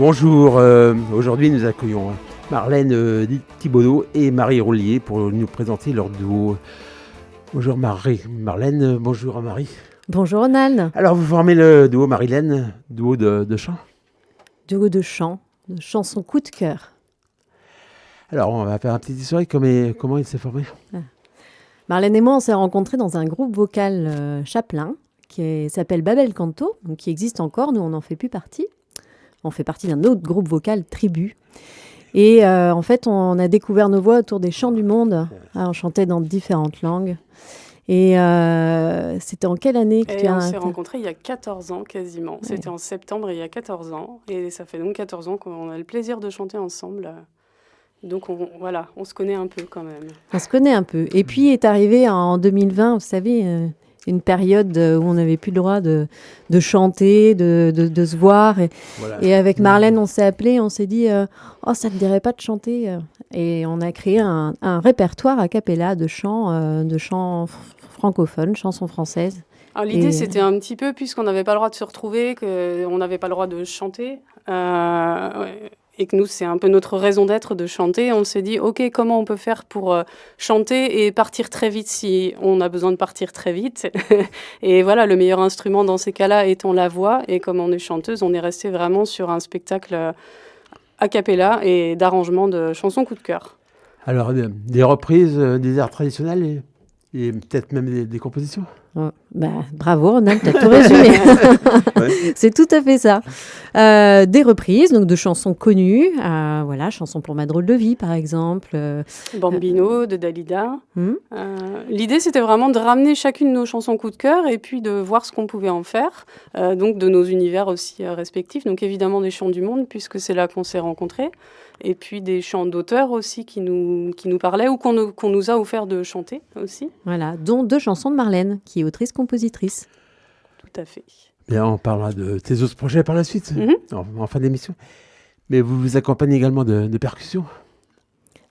Bonjour, aujourd'hui nous accueillons Marlène Thibaudot et Marie Roulier pour nous présenter leur duo. Bonjour Marlène, bonjour Marie. Bonjour Ronald. Alors vous formez le duo Marilène, duo de chant. Duo de chant, de chansons coup de cœur. Alors on va faire un petit historique, comment il s'est formé. Marlène et moi on s'est rencontrés dans un groupe vocal chapelain qui s'appelle Babel Canto, donc qui existe encore, nous on n'en fait plus partie. On fait partie d'un autre groupe vocal, Tribu. Et en fait, on a découvert nos voix autour des chants du monde. On chantait dans différentes langues. Et c'était en quelle année que on s'est rencontrés il y a 14 ans quasiment. Ouais. C'était en septembre il y a 14 ans. Et ça fait donc 14 ans qu'on a le plaisir de chanter ensemble. Donc on se connaît un peu quand même. On se connaît un peu. Et puis est arrivé en 2020, vous savez... une période où on n'avait plus le droit de chanter, de se voir. Et avec Marlène, on s'est appelé, on s'est dit « Oh, ça ne te dirait pas de chanter ?» Et on a créé un répertoire a cappella de chants francophones, chansons françaises. Alors, l'idée, c'était un petit peu, puisqu'on n'avait pas le droit de se retrouver, qu'on n'avait pas le droit de chanter, et que nous, c'est un peu notre raison d'être de chanter, on s'est dit, OK, comment on peut faire pour chanter et partir très vite si on a besoin de partir très vite. Et voilà, le meilleur instrument dans ces cas-là étant la voix. Et comme on est chanteuse, on est resté vraiment sur un spectacle a cappella et d'arrangement de chansons coup de cœur. Alors, des reprises, des airs traditionnels et peut-être même des compositions. Oh, bravo Ronald, tu as tout résumé. Ouais. C'est tout à fait ça. Des reprises donc de chansons connues, chansons pour ma drôle de vie par exemple. Bambino de Dalida. L'idée c'était vraiment de ramener chacune de nos chansons coup de cœur et puis de voir ce qu'on pouvait en faire, donc de nos univers aussi respectifs. Donc évidemment des chants du monde puisque c'est là qu'on s'est rencontrés. Et puis des chants d'auteurs aussi qui nous parlaient ou qu'on nous a offert de chanter aussi. Voilà, dont 2 chansons de Marlène, qui est autrice-compositrice. Tout à fait. Bien, on parlera de tes autres projets par la suite, en fin d'émission. Mais vous vous accompagnez également de percussions ?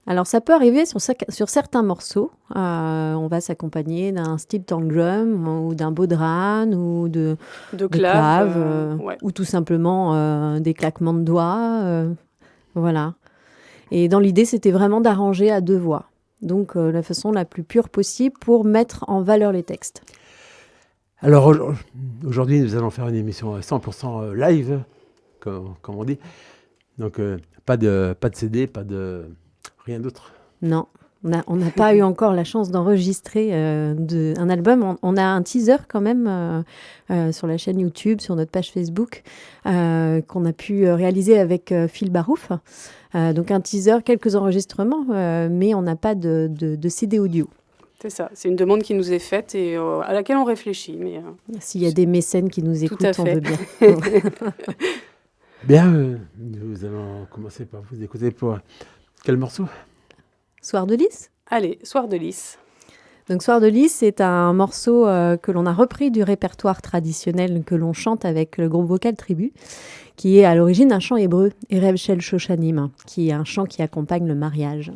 Alors, ça peut arriver sur certains morceaux. On va s'accompagner d'un steel tank drum ou d'un bodhrán ou de clave ou tout simplement des claquements de doigts. Voilà. Et dans l'idée, c'était vraiment d'arranger à 2 voix. Donc, la façon la plus pure possible pour mettre en valeur les textes. Alors, aujourd'hui, nous allons faire une émission 100% live, comme on dit. Donc, pas de CD, pas de rien d'autre. Non, on n'a pas eu encore la chance d'enregistrer un album. On a un teaser quand même sur la chaîne YouTube, sur notre page Facebook, qu'on a pu réaliser avec Phil Barouf. Donc un teaser, quelques enregistrements, mais on n'a pas de CD audio. C'est ça, c'est une demande qui nous est faite et à laquelle on réfléchit. Mais, s'il y a des mécènes qui nous écoutent, on veut bien. Bien, nous allons commencer par vous écouter pour quel morceau ? Soir de Lys ? Allez, Soir de Lys. Donc Soir de Lys, c'est un morceau que l'on a repris du répertoire traditionnel que l'on chante avec le groupe vocal Tribu, qui est à l'origine un chant hébreu, Erev Shel Shoshanim, qui est un chant qui accompagne le mariage.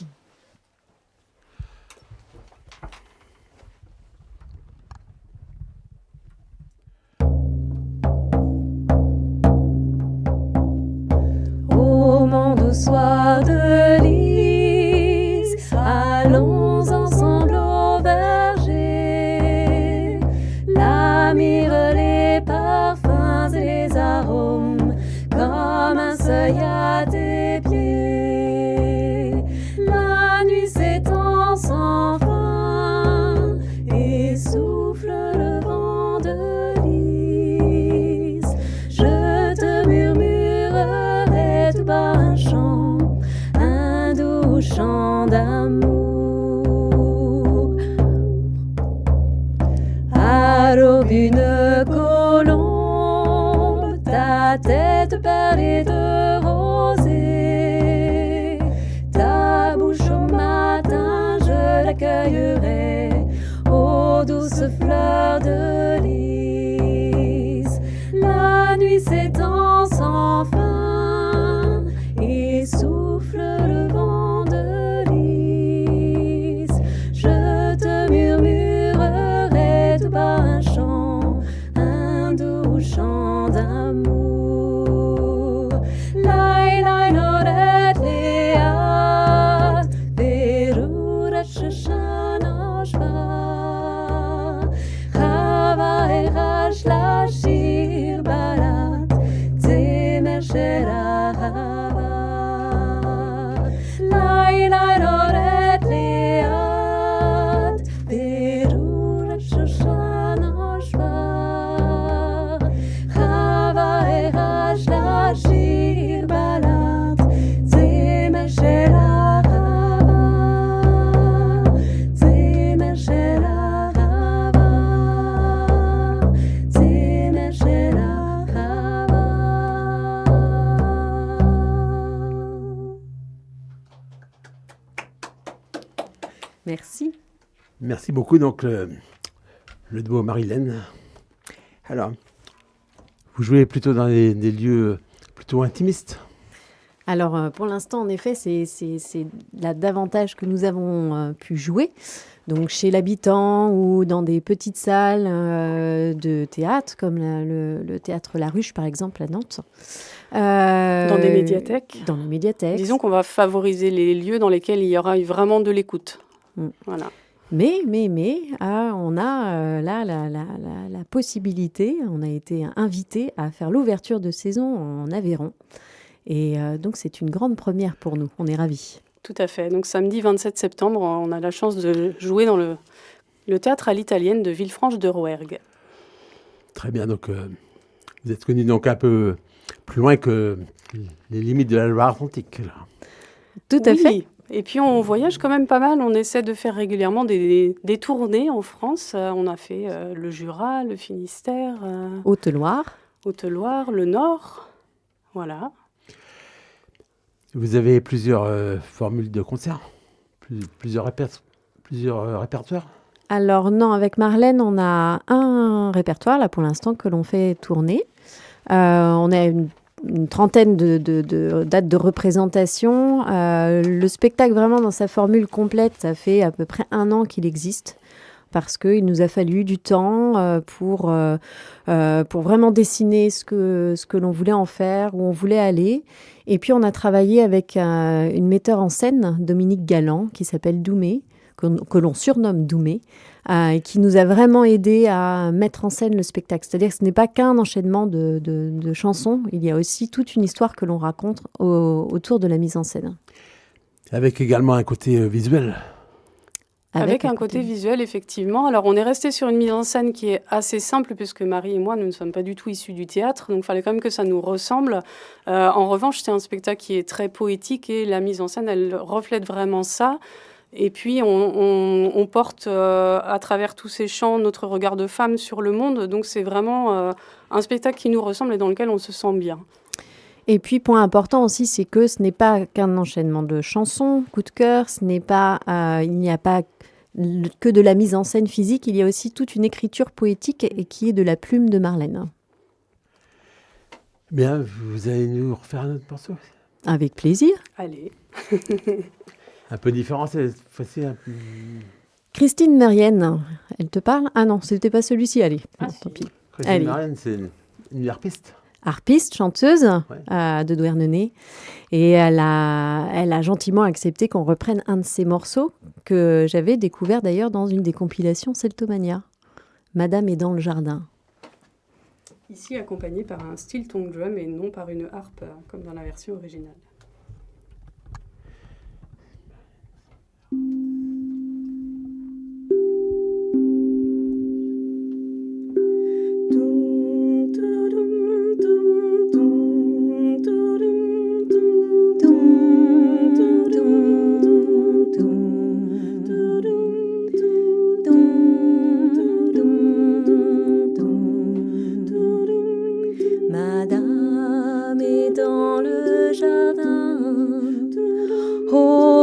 Au monde soir de Lys, allons ensemble au verger, la myrrhe, les parfums et les arômes, comme un seuil à tes pieds. La nuit s'étend sans fin et souffle le vent de Lys. Je te murmurerai tout bas un doux chant d'amour. À l'aube une colombe, ta tête de perles et de rosée. Ta bouche au matin, je l'accueillerai aux douces fleurs de lys. La nuit s'étend sans fin et souffle le vent de lys. Je te murmurerai tout bas un chant, un doux chant d'amour. Lai lai noret leat, verurat shoshana shva. Chava echad shlashir barat, tzemer shel ahava. Lai lai noret leat, verurat shoshana shva. Chava echad shlashir barat, tzemer shel ahava. Tzemer shel ahava. Tzemer shel ahava. Merci. Merci beaucoup, donc, le duo Marilène. Alors, vous jouez plutôt dans des lieux plutôt intimistes. Alors, pour l'instant, en effet, c'est là davantage que nous avons pu jouer. Donc, chez l'habitant ou dans des petites salles de théâtre, comme le théâtre La Ruche, par exemple, à Nantes. Dans des médiathèques. Dans les médiathèques. Disons qu'on va favoriser les lieux dans lesquels il y aura vraiment de l'écoute. Voilà. Mais, on a là la possibilité, on a été invité à faire l'ouverture de saison en Aveyron. Et donc, c'est une grande première pour nous. On est ravis. Tout à fait. Donc, samedi 27 septembre, on a la chance de jouer dans le théâtre à l'italienne de Villefranche de Rouergue. Très bien, donc vous êtes connu donc un peu plus loin que les limites de la Loire-Atlantique. Là. Tout à fait. Et puis, on voyage quand même pas mal. On essaie de faire régulièrement des tournées en France. On a fait le Jura, le Finistère, Haute-Loire, le Nord. Voilà. Vous avez plusieurs formules de concert, plusieurs répertoires. Alors non, avec Marlène, on a un répertoire là pour l'instant que l'on fait tourner. On a une trentaine de dates de représentation. Le spectacle vraiment dans sa formule complète, ça fait à peu près 1 an qu'il existe. Parce qu'il nous a fallu du temps pour vraiment dessiner ce que l'on voulait en faire, où on voulait aller. Et puis, on a travaillé avec une metteur en scène, Dominique Galland, qui s'appelle Doumé, que l'on surnomme Doumé, et qui nous a vraiment aidé à mettre en scène le spectacle. C'est-à-dire que ce n'est pas qu'un enchaînement de chansons, il y a aussi toute une histoire que l'on raconte autour de la mise en scène. Avec également un côté visuel. Avec un côté visuel, effectivement. Alors, on est resté sur une mise en scène qui est assez simple, puisque Marie et moi, nous ne sommes pas du tout issus du théâtre, donc il fallait quand même que ça nous ressemble. En revanche, c'est un spectacle qui est très poétique, et la mise en scène, elle reflète vraiment ça. Et puis, on porte, à travers tous ces chants, notre regard de femme sur le monde. Donc, c'est vraiment un spectacle qui nous ressemble et dans lequel on se sent bien. Et puis, point important aussi, c'est que ce n'est pas qu'un enchaînement de chansons, coup de cœur, il n'y a pas que de la mise en scène physique, il y a aussi toute une écriture poétique et qui est de la plume de Marlène. Bien, vous allez nous refaire un autre morceau ? Avec plaisir. Allez. Un peu différent cette fois-ci. Christine Marienne, elle te parle ? Ah non, c'était pas celui-ci, allez. Ah, non, tant pis. Christine Marienne, c'est une harpiste. Harpiste, chanteuse de Douarnenez. Et elle a gentiment accepté qu'on reprenne un de ses morceaux que j'avais découvert d'ailleurs dans une des compilations Celtomania. Madame est dans le jardin. Ici accompagnée par un steel tongue drum et non par une harpe comme dans la version originale. Madame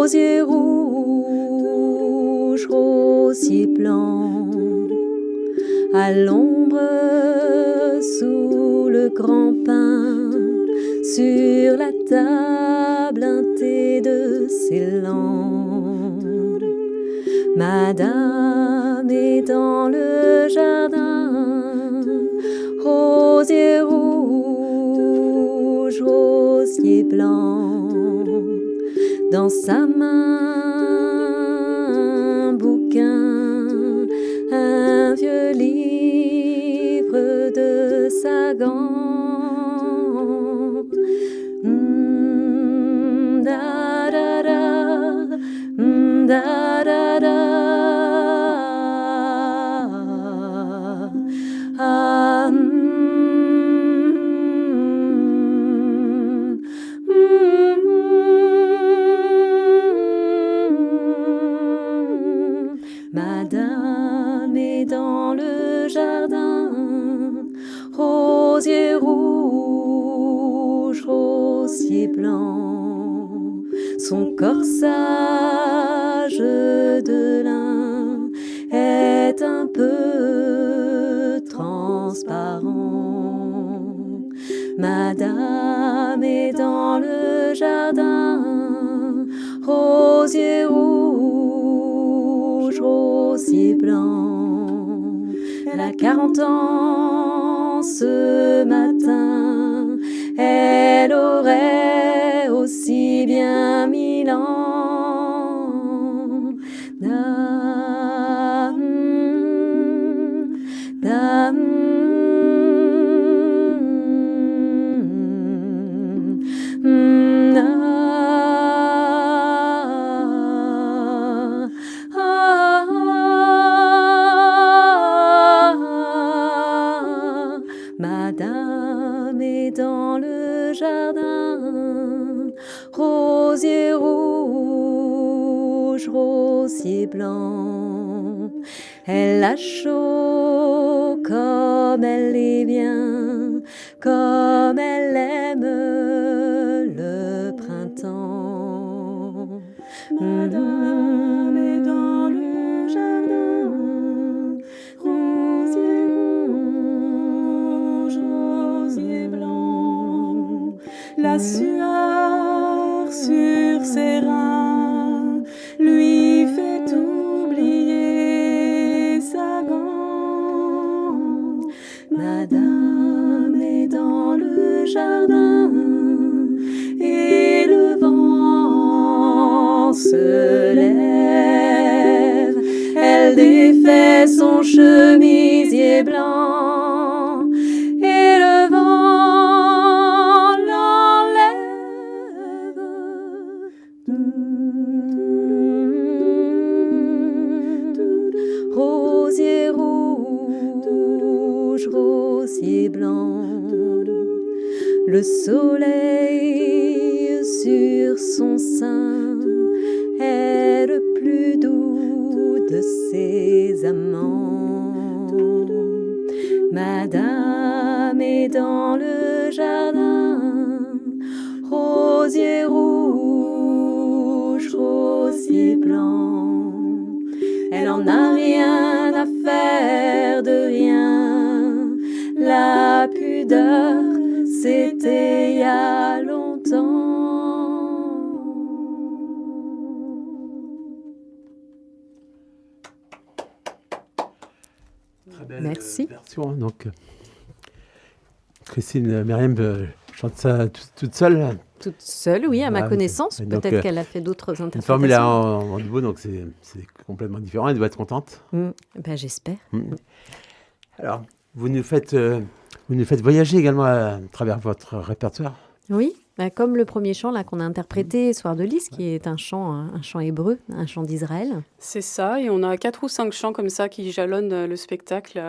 rosier rouge, rosier blanc, à l'ombre sous le grand pin, sur la table un thé de Ceylan. Madame est dans le jardin, rosier rouge, rosier blanc, dans sa main un bouquin, un vieux livre de Sagan. Da da da, da da da. Madame est dans le jardin, rosier rouge, rosier blanc, son corsage de lin est un peu transparent. Madame est dans le jardin, rosier rouge, rosier blanc. Elle a 40 ans ce matin, elle aurait aussi bien 1000 ans. Dame, dame. Madame est dans le jardin, rosier rouge, rosier blanc. Elle a chaud comme elle est bien, comme elle aime le printemps. Madame est dans le jardin, rosier rouge, rosier blanc. La sueur sur ses reins lui fait oublier sa gant. Madame est dans le jardin et le vent se lève. Elle défait son chemisier blanc et le vent l'enlève. Rosier rouge, rosier blanc, le soleil sur son sein est le plus doux de ses amants. Madame est dans le jardin, rosier rouge, rosier blanc. Elle en a rien à faire de rien. La pudeur, c'était il y a longtemps. Très belle Merci. version. Donc, Christine Meriem chante ça toute seule. Toute seule, oui, à ma Ah, connaissance. et donc, Peut-être qu'elle a fait d'autres Une interprétations. formule en duo, donc c'est complètement différent. Elle doit être contente. Ben, j'espère. Alors, vous nous faites voyager également à travers votre répertoire. Oui, ben, comme le premier chant là qu'on a interprété, Soir de Lys, qui est un chant hébreu, un chant d'Israël. C'est ça, et on a 4 ou 5 chants comme ça qui jalonnent le spectacle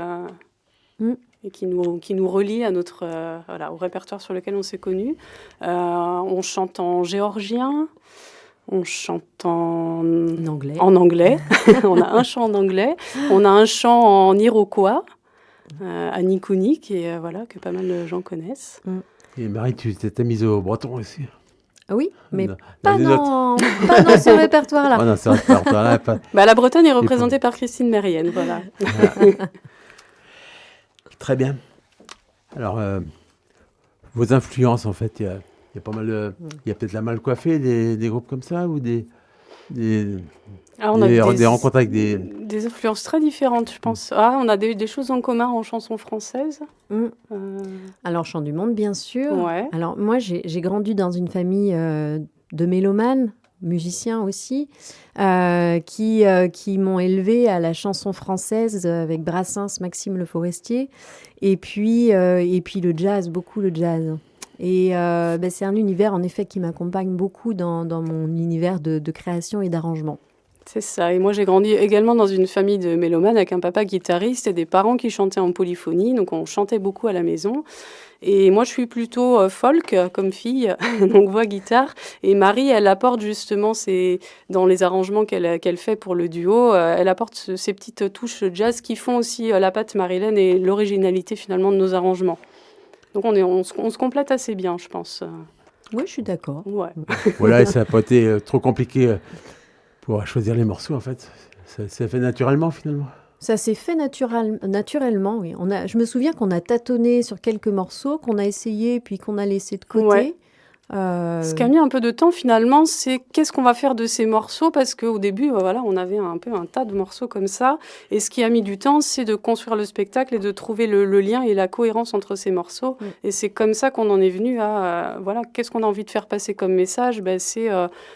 et qui nous relient à notre, au répertoire sur lequel on s'est connus. On chante en géorgien, on chante en anglais. On a un chant en anglais, on a un chant en iroquois, à Nikuni, que pas mal de gens connaissent. Et Marie, tu t'es mise au breton aussi. Oui, mais Dans pas les dans ce répertoire-là. Oh, dans ce répertoire-là, pas- La Bretagne est représentée par Christine Mérienne, voilà. Très bien. Alors, vos influences, en fait, il y a pas mal il y a peut-être la Mal Coiffée, des groupes comme ça, ou des On a des rencontres avec des influences très différentes, je pense. On a des choses en commun en chanson française. Alors, Chant du Monde, bien sûr. Ouais. Alors, moi, j'ai grandi dans une famille de mélomanes, musiciens aussi, qui m'ont élevée à la chanson française avec Brassens, Maxime Le Forestier, et puis le jazz, beaucoup le jazz. Et c'est un univers, en effet, qui m'accompagne beaucoup dans mon univers de création et d'arrangement. C'est ça. Et moi, j'ai grandi également dans une famille de mélomanes avec un papa guitariste et des parents qui chantaient en polyphonie. Donc, on chantait beaucoup à la maison. Et moi, je suis plutôt folk comme fille, donc voix, guitare. Et Marie, elle apporte justement, dans les arrangements qu'elle fait pour le duo, elle apporte ces petites touches jazz qui font aussi la patte Marilyn et l'originalité finalement de nos arrangements. Donc, on se complète assez bien, je pense. Oui, je suis d'accord. Ouais. Voilà, et ça n'a pas été trop compliqué pour choisir les morceaux, en fait. Ça s'est fait naturellement, finalement. Ça s'est fait naturellement, oui. Je me souviens qu'on a tâtonné sur quelques morceaux, qu'on a essayé, puis qu'on a laissé de côté. Ouais. Ce qui a mis un peu de temps finalement, c'est qu'est-ce qu'on va faire de ces morceaux, parce qu'au début, on avait un peu un tas de morceaux comme ça. Et ce qui a mis du temps, c'est de construire le spectacle et de trouver le lien et la cohérence entre ces morceaux. Et c'est comme ça qu'on en est venu à, qu'est-ce qu'on a envie de faire passer comme message. C'est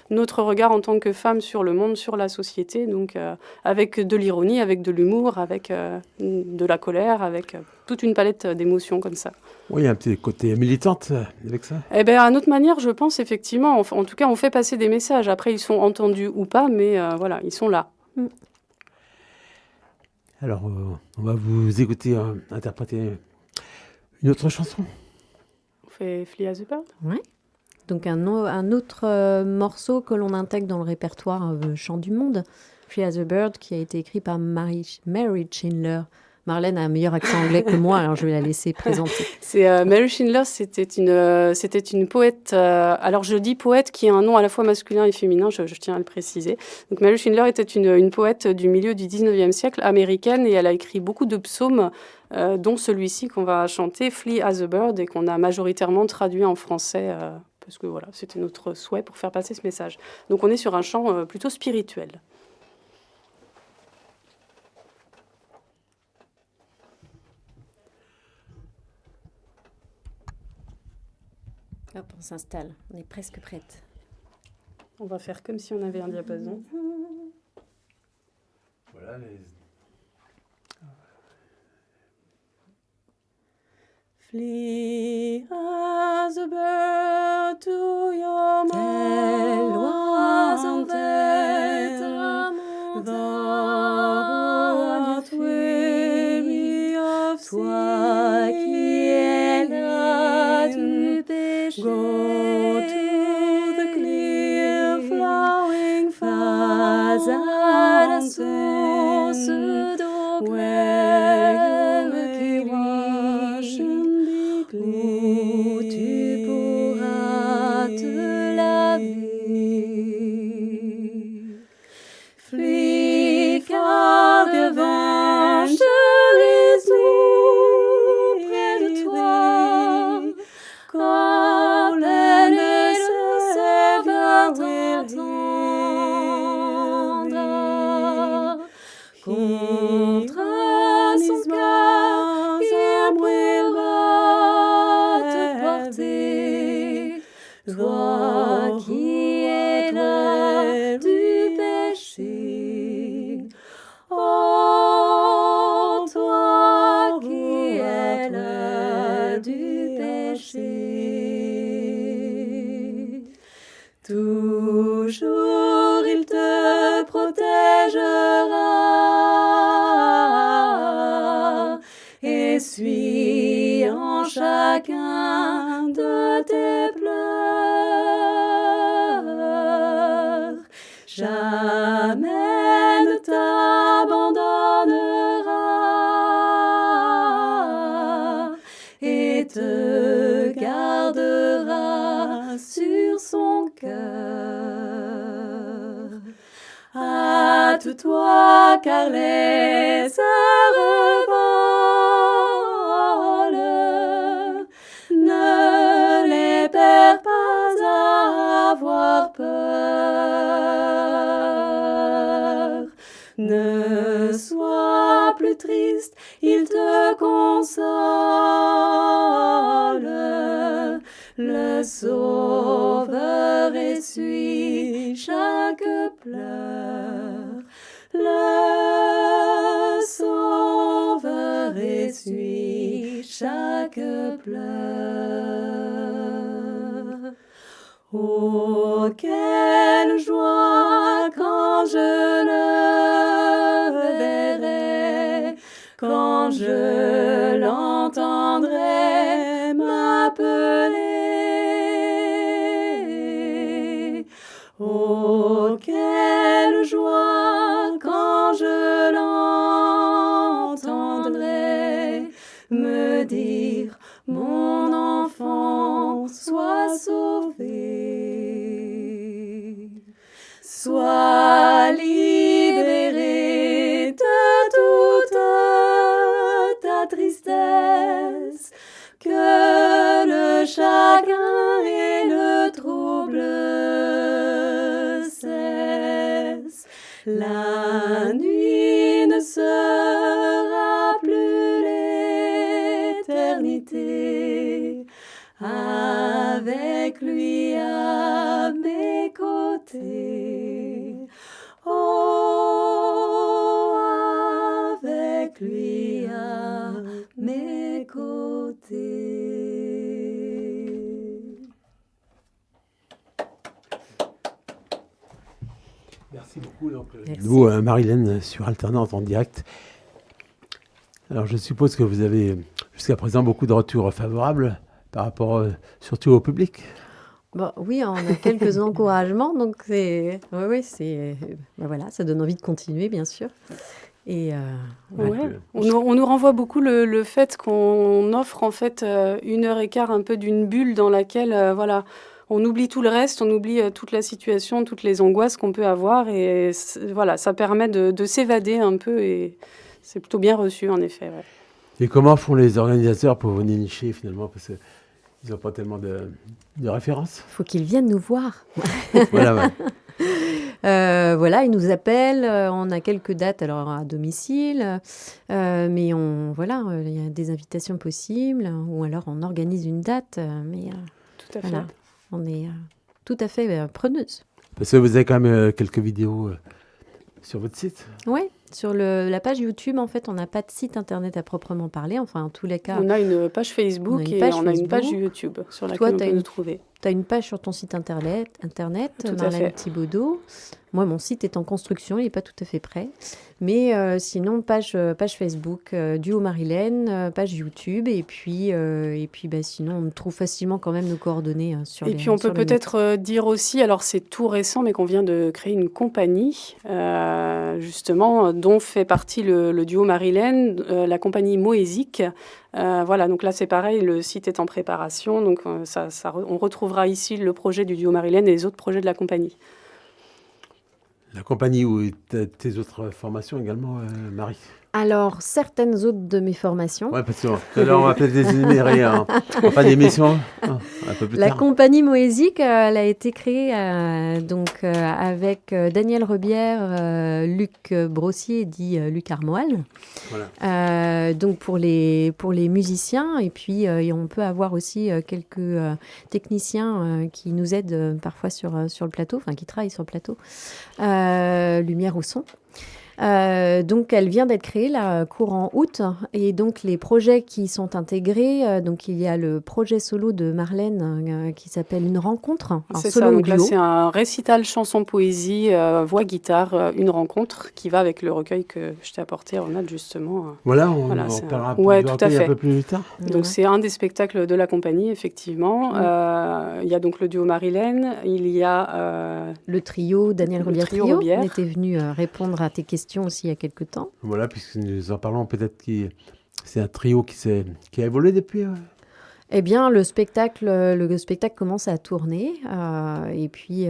notre regard en tant que femme sur le monde, sur la société, donc avec de l'ironie, avec de l'humour, avec de la colère, avec toute une palette d'émotions comme ça. Oui, il y a un petit côté militante avec ça. À notre manière, je pense effectivement, en tout cas, on fait passer des messages. Après, ils sont entendus ou pas, mais ils sont là. Alors, on va vous écouter interpréter une autre chanson. On fait Fly as a Bird. Oui. Donc un autre morceau que l'on intègre dans le répertoire Chant du Monde, Fly as a Bird, qui a été écrit par Mary Schindler. Marlène a un meilleur accent anglais que moi, alors je vais la laisser présenter. Mary Schindler, c'était une poète. Alors je dis poète qui a un nom à la fois masculin et féminin, je tiens à le préciser. Donc Mary Schindler était une poète du milieu du 19e siècle, américaine, et elle a écrit beaucoup de psaumes, dont celui-ci qu'on va chanter, Fly as a Bird, et qu'on a majoritairement traduit en français, parce que c'était notre souhait pour faire passer ce message. Donc on est sur un chant plutôt spirituel. Hop, on s'installe, on est presque prête. On va faire comme si on avait un diapason. Voilà les... Fly as a bird to your mountain, thou art weary of toi qui es là du péché. Go to the clear flowing fount à la source d'eau claire, where you may wash and be clean, où tu pourras te laver. Fly, car le vengeur est près de toi, quand pleine est le Seigneur t'entendra. Contre son cœur, il pourra te porter, toi qui es là du péché. Oh, toi qui es là du péché. Toujours il te protégera, essuyant chacun de tes pleurs. Jamais ne t'abandonnera et te gardera sur son hâte-toi, car les heures volent. Ne les perds pas à avoir peur. Ne sois plus triste, il te console. Le Sauveur essuie chaque pleur. Le Sauveur essuie chaque pleur. Oh, quelle joie quand je le verrai, quand je l'entendrai m'appeler. Oh, quelle joie quand je l'entendrai me dire, mon enfant, sois sauvé. Sois libéré de toute ta tristesse, que le chagrin et le trouble cessent. La nuit ne sera plus l'éternité, avec lui à mes côtés. Oh, avec lui à mes côtés. Merci beaucoup. Vous, Marilène, sur Alternante en direct. Alors, je suppose que vous avez jusqu'à présent beaucoup de retours favorables par rapport surtout au public. Bon, oui, on a quelques encouragements, donc c'est, voilà, ça donne envie de continuer, bien sûr. Et on nous renvoie beaucoup le fait qu'on offre en fait 1h15 un peu d'une bulle dans laquelle on oublie tout le reste, on oublie toute la situation, toutes les angoisses qu'on peut avoir, et voilà, ça permet de s'évader un peu, et c'est plutôt bien reçu en effet. Ouais. Et comment font les organisateurs pour vous nicher finalement, parce que ils n'ont pas tellement de références. Il faut qu'ils viennent nous voir. Voilà, ouais. Ils nous appellent. On a quelques dates alors à domicile, mais il y a des invitations possibles, ou alors on organise une date. Tout à fait. Voilà, on est tout à fait preneuse. Parce que vous avez quand même quelques vidéos sur votre site. Oui. Sur la page YouTube, en fait, on n'a pas de site internet à proprement parler. Enfin, en tous les cas... On a une page Facebook on a une page YouTube sur laquelle on peut nous trouver. Tu as une page sur ton site internet Marlène Thibaudot. Moi, mon site est en construction, il n'est pas tout à fait prêt. Mais sinon, page Facebook, Duo Marilène, page YouTube. Et puis sinon, on trouve facilement quand même nos coordonnées sur les. Et puis, on peut peut-être dire aussi, alors c'est tout récent, mais qu'on vient de créer une compagnie, justement, dont fait partie le Duo Marilène, la compagnie Moésique. Donc là, c'est pareil, le site est en préparation. Donc, on retrouvera ici le projet du Duo Marilène et les autres projets de la compagnie. La compagnie ou tes autres formations également, Marie? Alors, certaines autres de mes formations. Oui, parce que tout à l'heure, on va peut-être les énumérer en fin d'émission, un peu plus tard. La compagnie Moésique, elle a été créée avec Daniel Rebière, Luc Brossier, dit Luc Armoal. Voilà. Donc, pour les musiciens. Et puis, on peut avoir aussi quelques techniciens qui nous aident parfois sur le plateau, enfin, qui travaillent sur le plateau. Lumière au son. Donc, elle vient d'être créée là, courant août, et donc les projets qui sont intégrés, donc il y a le projet solo de Marlène qui s'appelle Une rencontre. C'est ça, donc là c'est un récital chanson-poésie, voix-guitare, une rencontre qui va avec le recueil que je t'ai apporté, Ronald, justement. Voilà, on en parlera un peu plus tard. Donc c'est un des spectacles de la compagnie, effectivement. Il y a donc le duo Marilène, il y a... le trio Daniel Rebière Trio. On était venu répondre à tes questions aussi il y a quelques temps. Voilà, puisque nous en parlons, peut-être que c'est un trio qui a évolué depuis. Eh bien, le spectacle commence à tourner, et puis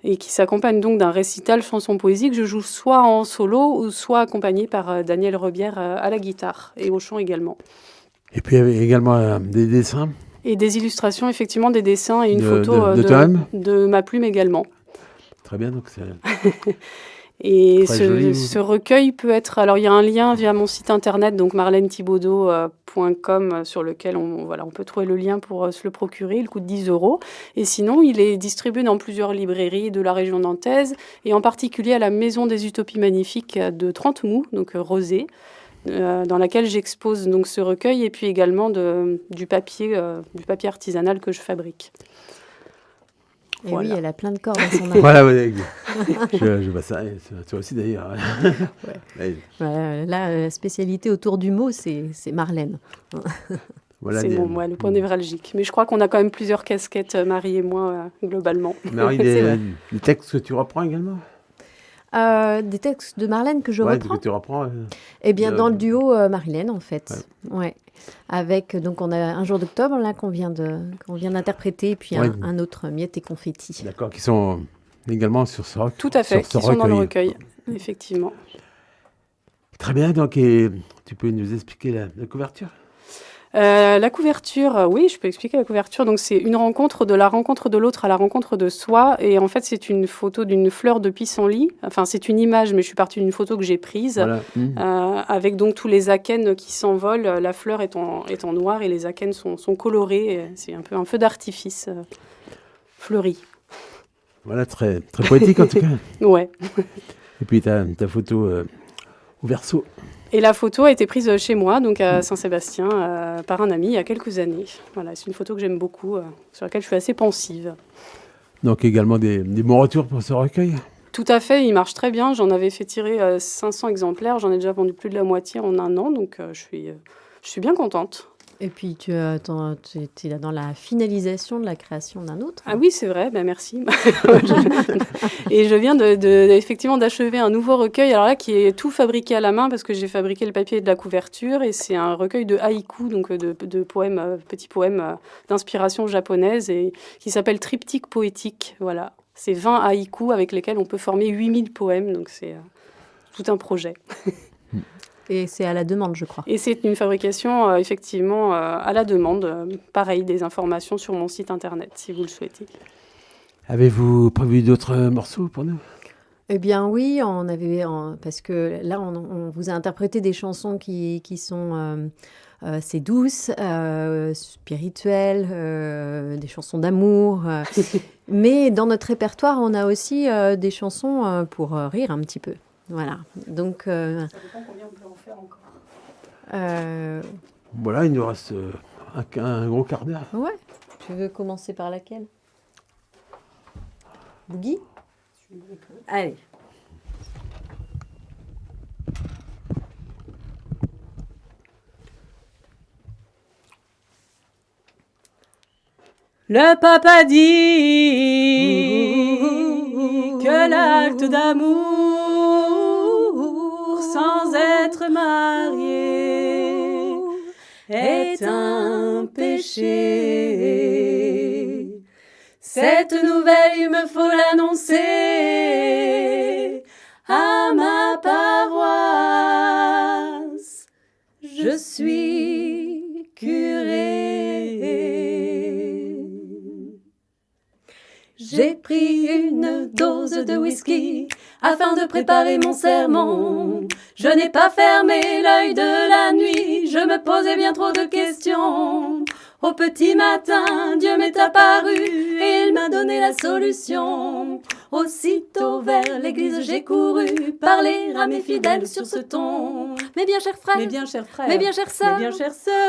et qui s'accompagne donc d'un récital chanson-poésie que je joue soit en solo ou soit accompagné par Daniel Rebière à la guitare et au chant également. Et puis il y avait également des dessins. Et des illustrations, effectivement, des dessins et une photo de ma plume également. Très bien, donc c'est... Et ce recueil peut être... Alors, il y a un lien via mon site internet, donc marlenethibaudeau.com, sur lequel on peut trouver le lien pour se le procurer. Il coûte 10 €. Et sinon, il est distribué dans plusieurs librairies de la région nantaise, et en particulier à la Maison des Utopies Magnifiques de Trentemoux, donc Rosé, dans laquelle j'expose donc ce recueil, et puis également du papier artisanal que je fabrique. Et voilà. Oui, elle a plein de cordes à son âge. Voilà, ouais, je vois ça. Toi aussi, d'ailleurs. Ouais. Voilà, là, la spécialité autour du mot, c'est Marlène. Voilà, c'est le point névralgique. Mais je crois qu'on a quand même plusieurs casquettes, Marie et moi, globalement. Marie, les textes que tu reprends également ? Des textes de Marlène que je reprends. Que tu reprends. Eh bien, dans le duo Marilène, en fait. Ouais. Avec, donc, on a Un jour d'octobre, là, qu'on vient d'interpréter, et puis un autre, Miettes et confettis. D'accord, qui sont également sur ce recueil. Tout à fait, qui sont dans le recueil, effectivement. Très bien, donc, et tu peux nous expliquer la couverture ? La couverture, oui, je peux expliquer la couverture. Donc, c'est une rencontre, de la rencontre de l'autre à la rencontre de soi. Et en fait, c'est une photo d'une fleur de pissenlit. Enfin, c'est une image, mais je suis partie d'une photo que j'ai prise, avec donc tous les akènes qui s'envolent. La fleur est en noir et les akènes sont colorés. C'est un peu un feu d'artifice fleuri. Voilà, très, très poétique en tout cas. Ouais. Et puis, ta photo au verso. Et la photo a été prise chez moi, donc à Saint-Sébastien, par un ami il y a quelques années. Voilà, c'est une photo que j'aime beaucoup, sur laquelle je suis assez pensive. Donc également des bons retours pour ce recueil ? Tout à fait, il marche très bien. J'en avais fait tirer 500 exemplaires. J'en ai déjà vendu plus de la moitié en un an, donc je suis bien contente. Et puis, tu es dans la finalisation de la création d'un autre. Ah oui, c'est vrai, merci. Et je viens effectivement d'achever un nouveau recueil, alors là, qui est tout fabriqué à la main, parce que j'ai fabriqué le papier de la couverture, et c'est un recueil de haïkus, donc de poèmes, petits poèmes d'inspiration japonaise, et qui s'appelle Triptyque poétique. Voilà. C'est 20 haïkus avec lesquels on peut former 8000 poèmes, donc c'est tout un projet. Et c'est à la demande, je crois. Et c'est une fabrication, effectivement, à la demande. Pareil, des informations sur mon site internet, si vous le souhaitez. Avez-vous prévu d'autres morceaux pour nous ? Eh bien oui, on avait, parce que là, on vous a interprété des chansons qui sont assez douces, spirituelles, des chansons d'amour. Mais dans notre répertoire, on a aussi des chansons pour rire un petit peu. Voilà, donc... Ça dépend combien on peut en faire encore. Voilà, il nous reste un gros quart d'heure. Ouais, tu veux commencer par laquelle ? Boogie ? Allez. Le papa dit que l'acte d'amour sans être marié est un péché. Cette nouvelle, il me faut l'annoncer à ma paroisse. Je suis curé. J'ai pris une dose de whisky afin de préparer mon sermon. Je n'ai pas fermé l'œil de la nuit, je me posais bien trop de questions. Au petit matin, Dieu m'est apparu et il m'a donné la solution. Aussitôt vers l'église j'ai couru, parler à mes fidèles sur ce ton. Mes bien chers frères, mes bien chers frères, mes bien chères sœurs,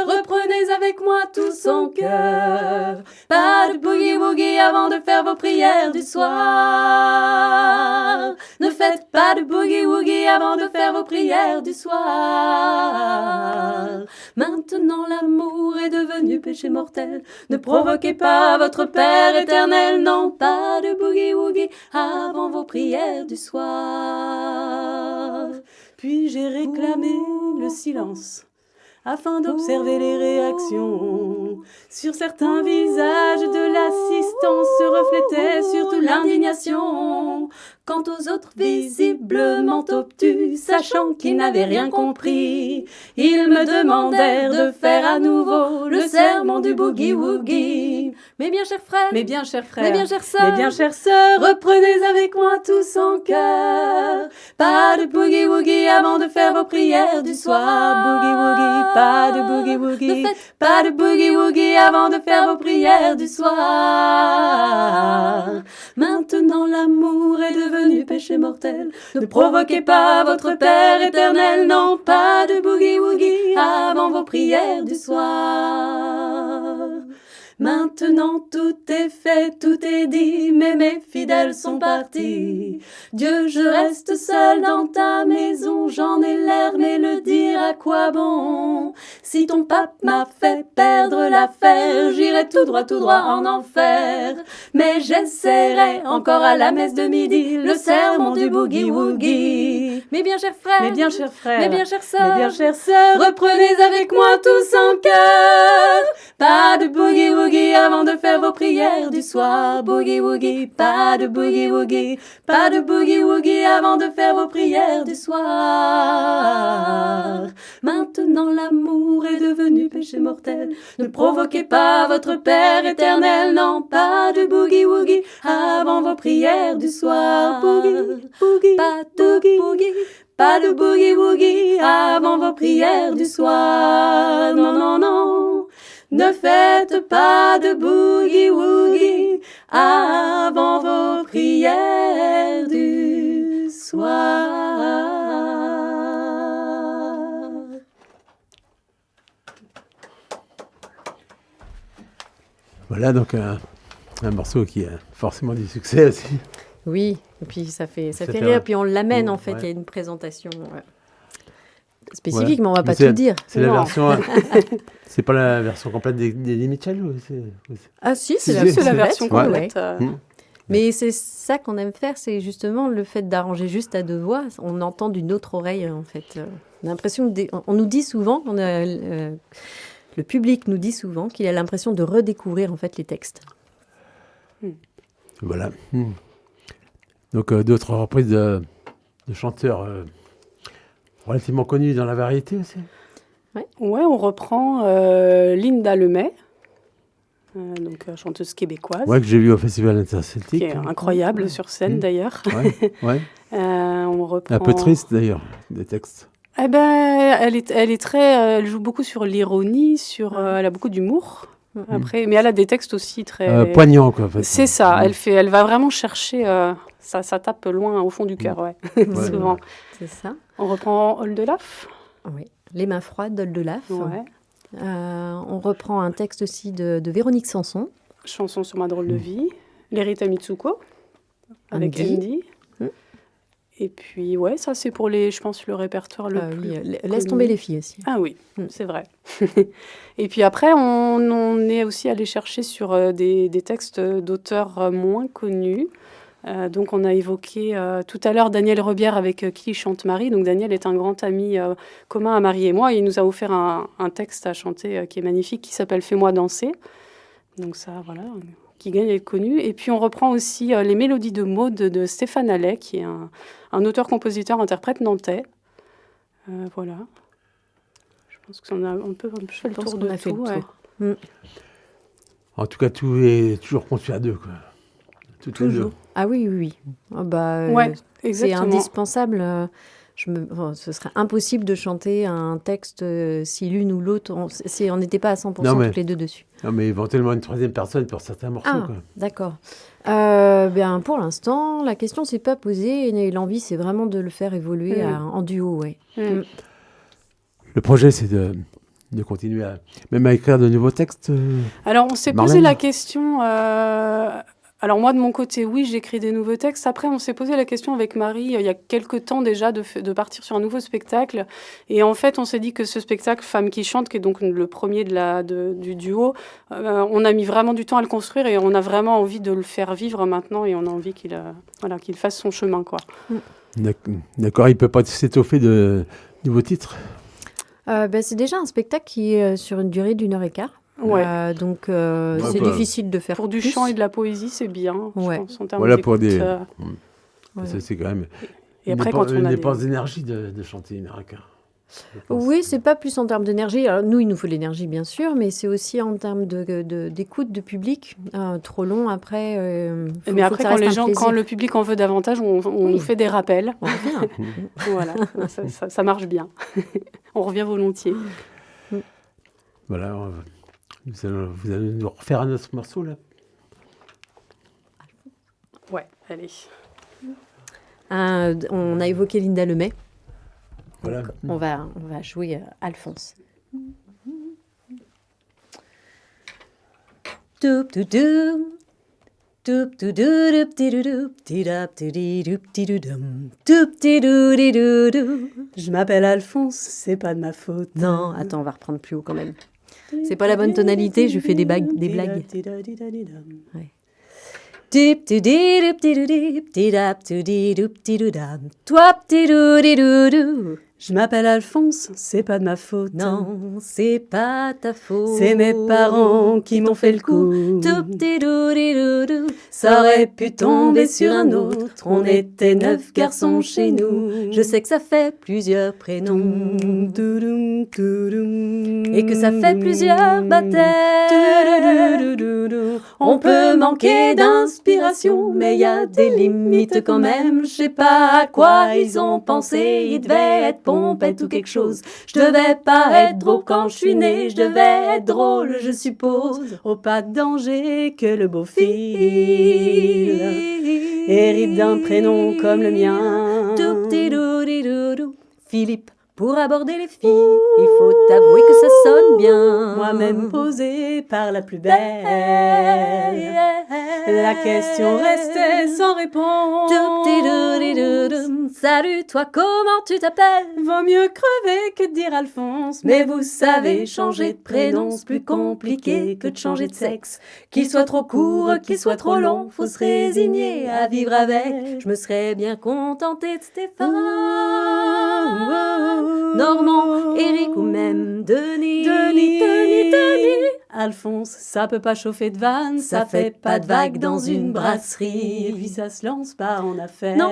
reprenez avec moi tout son cœur. Pas de boogie-woogie avant de faire vos prières du soir. Ne faites pas de boogie-woogie avant de faire vos prières du soir. Maintenant l'amour est devenu péché mortel. Ne provoquez pas votre Père éternel. Non, pas de boogie-woogie avant vos prières du soir. Puis j'ai réclamé le silence afin d'observer les réactions. Sur certains visages de l'assistance se reflétait surtout d'indignation. Quant aux autres visiblement obtus, sachant qu'ils n'avaient rien compris, ils me demandèrent de faire à nouveau le sermon du boogie-woogie. Mes bien chers frères, mes bien chers frères, mes bien chères sœurs, mes bien chères sœurs, reprenez avec moi tous en chœur. Pas de boogie-woogie avant de faire vos prières du soir. Boogie-woogie, pas de boogie-woogie, pas de boogie-woogie avant de faire vos prières du soir. Maintenant l'amour est devenu péché mortel. Ne provoquez pas votre Père éternel. Non, pas de boogie-woogie avant vos prières du soir. Maintenant tout est fait, tout est dit, mais mes fidèles sont partis. Dieu, je reste seul dans ta maison, j'en ai l'air, mais le dire à quoi bon? Si ton pape m'a fait perdre l'affaire, j'irai tout droit en enfer. Mais j'essaierai encore à la messe de midi le sermon du boogie-woogie. Mes bien chers frères, mes bien chers frères, mes bien chères sœurs, mes bien chères sœurs, reprenez avec moi tous en chœur. Pas de boogie-woogie avant de faire vos prières du soir. Boogie-woogie, pas de boogie-woogie, pas de boogie-woogie avant de faire vos prières du soir. Maintenant l'amour est devenu péché mortel. Ne provoquez pas votre Père éternel. Non, pas de boogie-woogie avant vos prières du soir. Boogie-woogie, pas de boogie, pas de boogie-woogie avant vos prières du soir. Non, non, non. Ne faites pas de boogie-woogie avant vos prières du soir. Voilà donc un morceau qui a forcément du succès aussi. Oui, et puis ça fait rire, puis on l'amène en fait, il y a une présentation spécifique, mais on va pas tout dire. C'est la version... C'est pas la version complète d'Eddie Mitchell ou Ah si, c'est la version complète. Mais c'est ça qu'on aime faire, c'est justement le fait d'arranger juste à deux voix. On entend d'une autre oreille en fait. On a l'impression on nous dit souvent, le public nous dit souvent qu'il a l'impression de redécouvrir en fait les textes. Voilà. Donc d'autres reprises de chanteurs relativement connus dans la variété aussi. Ouais, on reprend Linda Lemay, donc chanteuse québécoise. Ouais, que j'ai vu au Festival Interceltique. Qui est incroyable sur scène d'ailleurs. Ouais. On reprend... Un peu triste d'ailleurs, des textes. Eh ben, elle joue beaucoup sur l'ironie, elle a beaucoup d'humour. Après, mais elle a des textes aussi très poignants quoi. En fait. C'est ça. Elle va vraiment chercher. Ça tape loin au fond du cœur, souvent. C'est ça. On reprend Oldelaf. Oui. Les mains froides d'Oldelaf. Ouais. On reprend un texte aussi de Véronique Sanson. Chanson sur ma drôle de vie. L'Erita Mitsuko avec Andy. Et puis, ça c'est pour je pense, le répertoire le plus... Laisse tomber les filles aussi. Ah oui, c'est vrai. Et puis après, on est aussi allé chercher sur des textes d'auteurs moins connus. Donc on a évoqué tout à l'heure Daniel Rebière avec qui chante Marie. Donc Daniel est un grand ami commun à Marie et moi. Et il nous a offert un texte à chanter qui est magnifique, qui s'appelle « Fais-moi danser ». Donc ça, voilà, qui gagne à être connu. Et puis on reprend aussi les mélodies de Maud de Stéphane Allais, qui est un auteur-compositeur-interprète nantais. Voilà. Je pense qu'on a un peu fait le tour de tout. En tout cas, tout est toujours construit à deux, quoi. Toujours. Ah oui. C'est indispensable. Ce serait impossible de chanter un texte si l'une ou l'autre, si on n'était pas à 100% toutes les deux dessus. Non, mais éventuellement une troisième personne pour certains morceaux. Ah, quoi. D'accord. Pour l'instant, la question ne s'est pas posée et l'envie, c'est vraiment de le faire évoluer en duo. Ouais. Le projet, c'est de continuer à écrire de nouveaux textes. Alors, on s'est posé la question... Alors moi, de mon côté, oui, j'écris des nouveaux textes. Après, on s'est posé la question avec Marie, il y a quelques temps déjà, de partir sur un nouveau spectacle. Et en fait, on s'est dit que ce spectacle, Femmes qui chantent, qui est donc le premier du duo, on a mis vraiment du temps à le construire et on a vraiment envie de le faire vivre maintenant et on a envie qu'il fasse son chemin, quoi. D'accord, il ne peut pas s'étoffer de nouveaux titres c'est déjà un spectacle qui est sur une durée d'1h15. Ouais. Donc, c'est difficile de faire pour du chant et de la poésie, c'est bien. Je pense, en termes voilà d'écoute, pour des. Ouais. Ça, c'est quand même. Et après, quand on a dépense d'énergie de chanter une raca. Oui, c'est pas plus en termes d'énergie. Alors, nous, il nous faut de l'énergie, bien sûr, mais c'est aussi en termes d'écoute de public. Trop long, après. Mais après, quand le public en veut davantage, on fait des rappels. On revient. Voilà, ça marche bien. On revient volontiers. Voilà, vous allez nous refaire un autre morceau, là? Ouais, allez. On a évoqué Linda Lemay. Voilà. On va jouer Alphonse. Je m'appelle Alphonse, c'est pas de ma faute. Non, attends, on va reprendre plus haut quand même. C'est pas la bonne tonalité, je fais des blagues. Ouais. Je m'appelle Alphonse, c'est pas de ma faute. Non, c'est pas ta faute. C'est mes parents qui m'ont fait le coup. Ça aurait pu tomber sur un autre. On était 9 garçons chez nous. Je sais que ça fait plusieurs prénoms. Et que ça fait plusieurs baptêmes. On peut manquer d'inspiration, mais y a des limites quand même. Je sais pas à quoi ils ont pensé. Il devait être pompette ou quelque chose. Je devais pas être drôle quand je suis née. Je devais être drôle, je suppose. Oh, pas de danger que le beau fil hérite d'un prénom comme le mien. Philippe. Pour aborder les filles, il faut avouer que ça sonne bien. Moi-même posée par la plus belle, la question restait sans réponse. Salut, toi, comment tu t'appelles? Vaut mieux crever que de dire Alphonse. Mais vous savez, changer de prénom, c'est plus compliqué que de changer de sexe. Qu'il soit trop court, qu'il soit trop long, faut se résigner à vivre avec. Je me serais bien contentée de Stéphane, Normand, Eric ou même Denis. Alphonse, ça peut pas chauffer de vanne, ça fait pas de vague dans une brasserie. Et puis ça se lance pas en affaires. Non.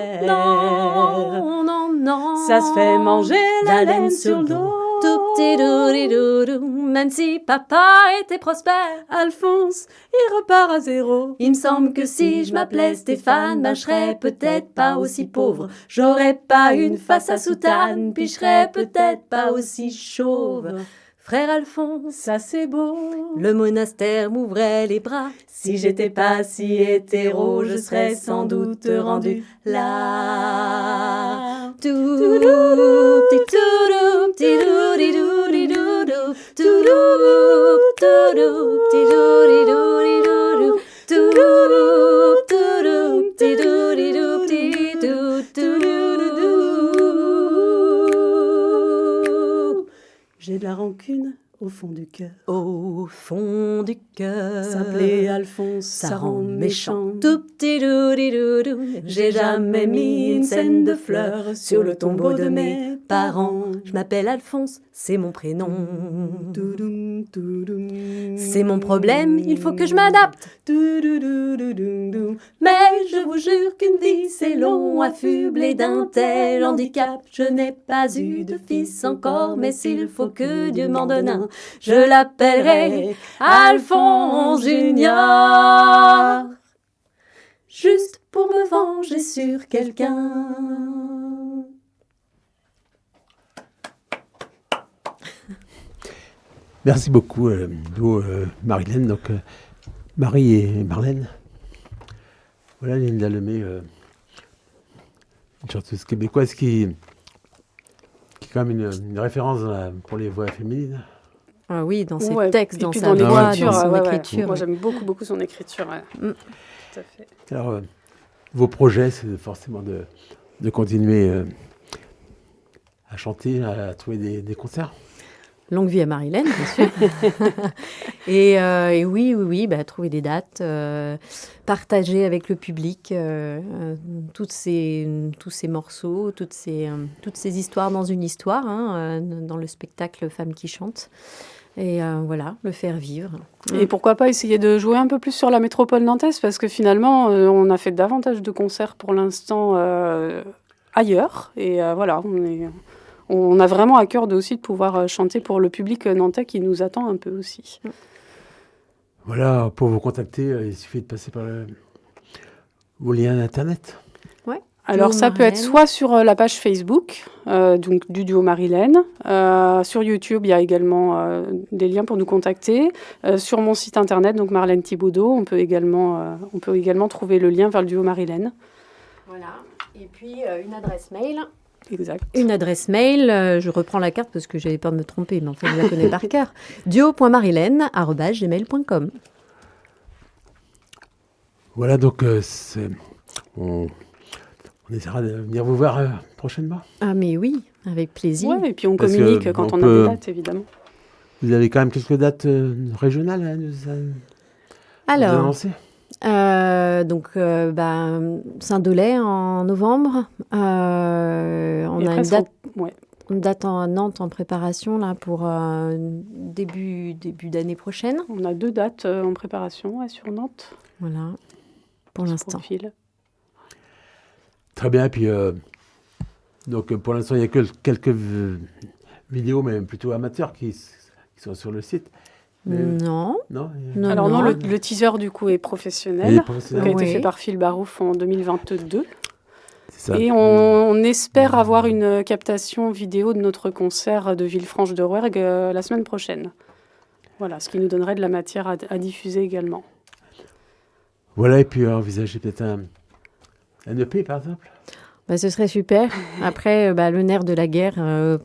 Ça se fait manger la laine sur le dos. Même si papa était prospère, Alphonse, il repart à zéro. Il me semble que si je m'appelais Stéphane, ben je serais peut-être pas aussi pauvre. J'aurais pas une face à soutane, puis je serais peut-être pas aussi chauve. Frère Alphonse, ça c'est beau. Le monastère m'ouvrait les bras. Si j'étais pas si hétéro, je serais sans doute rendu là. J'ai de la rancune au fond du cœur. Au fond du cœur. S'appeler Alphonse, ça rend méchant. J'ai jamais mis une scène de fleurs sur le tombeau de mes parents. Je m'appelle Alphonse, c'est mon prénom. C'est mon problème, il faut que je m'adapte. Mais je vous jure qu'une vie c'est long, affublé d'un tel handicap. Je n'ai pas eu de fils encore, mais s'il faut que Dieu m'en donne un, je l'appellerai Alphonse Junior. Juste pour me venger sur quelqu'un. Merci beaucoup, Marilène. Donc, Marie et Marlène. Voilà, Linda Lemay, une chanteuse québécoise qui est quand même une référence pour les voix féminines. Ah oui, dans ses textes, dans sa dans voix, dans son écriture. Moi, j'aime beaucoup son écriture. Tout à fait. Alors, vos projets, c'est forcément de continuer à chanter, à trouver des concerts. Longue vie à Marilène, bien sûr. et oui, trouver des dates, partager avec le public tous ces morceaux, toutes ces histoires dans une histoire, dans le spectacle Femmes qui chantent. Et voilà, le faire vivre. Et pourquoi pas essayer de jouer un peu plus sur la métropole nantaise, parce que finalement, on a fait davantage de concerts pour l'instant ailleurs. Et voilà, on a vraiment à cœur aussi de pouvoir chanter pour le public nantais qui nous attend un peu aussi. Voilà, pour vous contacter, il suffit de passer par vos liens Internet. Ouais. Alors, ça peut être soit sur la page Facebook, donc du duo Marilène. Sur YouTube, il y a également des liens pour nous contacter. Sur mon site internet, donc Marlène Thibaudeau, on peut également trouver le lien vers le duo Marilène. Voilà. Et puis, une adresse mail. Exact. Une adresse mail, je reprends la carte parce que j'avais peur de me tromper, mais en fait, je la connais par cœur. duo.marilène@gmail.com. Voilà, donc on essaiera de venir vous voir prochainement. Ah mais oui, avec plaisir. Ouais, et puis on communique quand on a des dates, évidemment. Vous avez quand même quelques dates régionales à nous annoncer ? Donc, Saint-Dolay en novembre. On a une date à Nantes en préparation là, pour début d'année prochaine. On a 2 dates en préparation sur Nantes. Voilà, pour l'instant. Profil. Très bien, et puis donc pour l'instant il n'y a que quelques vidéos, mais plutôt amateurs qui sont sur le site. Mais, non. Alors non, le teaser du coup est professionnel, qui a été fait par Phil Barouf en 2022. C'est ça. Et on espère avoir une captation vidéo de notre concert de Villefranche de Rouergue la semaine prochaine. Voilà, ce qui nous donnerait de la matière à diffuser également. Voilà, et puis envisager peut-être un EP par exemple. Ce serait super. Après, le nerf de la guerre,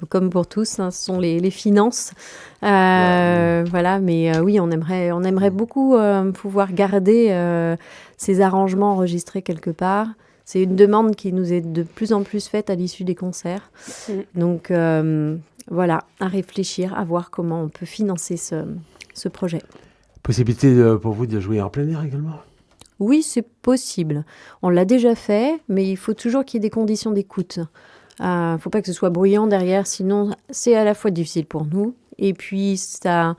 comme pour tous, ce sont les finances. Voilà, mais oui, on aimerait beaucoup pouvoir garder ces arrangements enregistrés quelque part. C'est une demande qui nous est de plus en plus faite à l'issue des concerts. Donc, voilà, à réfléchir, à voir comment on peut financer ce projet. Possibilité pour vous de jouer en plein air également ? Oui, c'est possible. On l'a déjà fait, mais il faut toujours qu'il y ait des conditions d'écoute. Il ne faut pas que ce soit bruyant derrière, sinon c'est à la fois difficile pour nous, et puis ça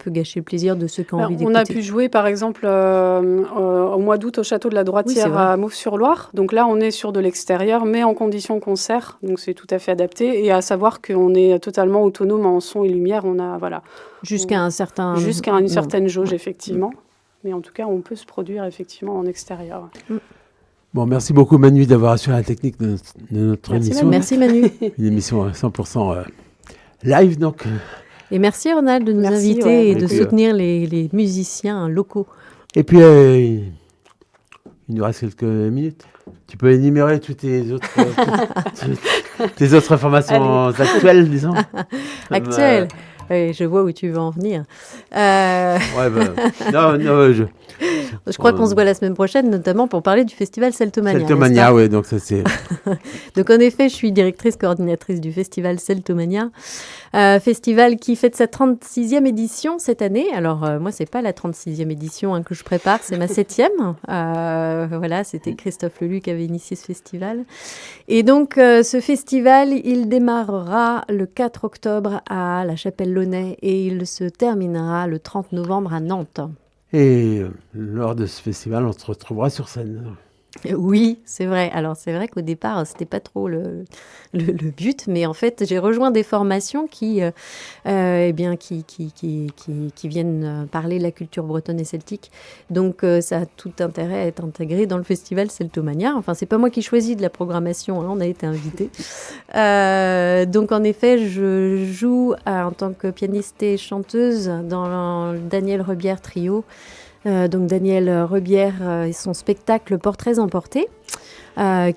peut gâcher le plaisir de ceux qui ont envie d'écouter. On a pu jouer par exemple au mois d'août au château de la Droitière à Mauves-sur-Loire. Donc là, on est sur de l'extérieur, mais en condition concert, donc c'est tout à fait adapté. Et à savoir qu'on est totalement autonome en son et lumière. On a jusqu'à une certaine jauge, effectivement. Mais en tout cas, on peut se produire effectivement en extérieur. Bon, merci beaucoup Manu d'avoir assuré la technique de notre émission. Merci Manu. Une émission 100% live donc. Et merci Ronald de nous inviter et de soutenir les musiciens locaux. Et puis, il nous reste quelques minutes. Tu peux énumérer toutes tes autres informations actuelles, disons. Actuelles. Oui, je vois où tu veux en venir. Je crois qu'on se voit la semaine prochaine, notamment pour parler du festival Celtomania. Celtomania, oui, donc ça c'est... Donc en effet, je suis coordinatrice du festival Celtomania, festival qui fête sa 36e édition cette année. Alors moi, c'est pas la 36e édition que je prépare, c'est ma 7e. Voilà, c'était Christophe Leluc qui avait initié ce festival. Et donc ce festival, il démarrera le 4 octobre à la Chapelle-Launay et il se terminera le 30 novembre à Nantes. Et lors de ce festival, on se retrouvera sur scène. Oui, c'est vrai. Alors, c'est vrai qu'au départ, c'était pas trop le but, mais en fait, j'ai rejoint des formations qui viennent parler de la culture bretonne et celtique. Donc, ça a tout intérêt à être intégré dans le festival Celtomania. Enfin, c'est pas moi qui choisis de la programmation, on a été invités. Donc, en effet, je joue en tant que pianiste et chanteuse dans le Daniel Rebière Trio. Donc Daniel Rebière et son spectacle Portraits emportés,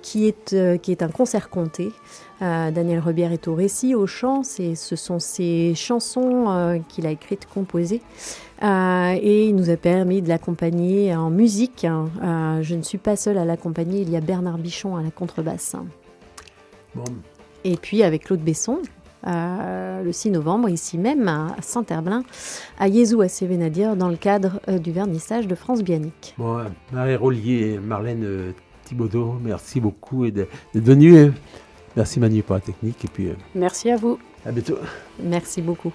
qui est un concert conté. Daniel Rebière est au récit, au chant, ce sont ses chansons qu'il a écrites, composées, et il nous a permis de l'accompagner en musique. Je ne suis pas seule à l'accompagner, il y a Bernard Bichon à la contrebasse. Bon. Et puis avec Claude Besson, le 6 novembre, ici même à Saint-Herblain, à Yezou à Sévénadier, dans le cadre du vernissage de France Bianic. Bon, Marie Rollier et Marlène Thibaudeau, merci beaucoup d'être venus. Merci Manu pour la technique. Et puis, merci à vous. À bientôt. Merci beaucoup.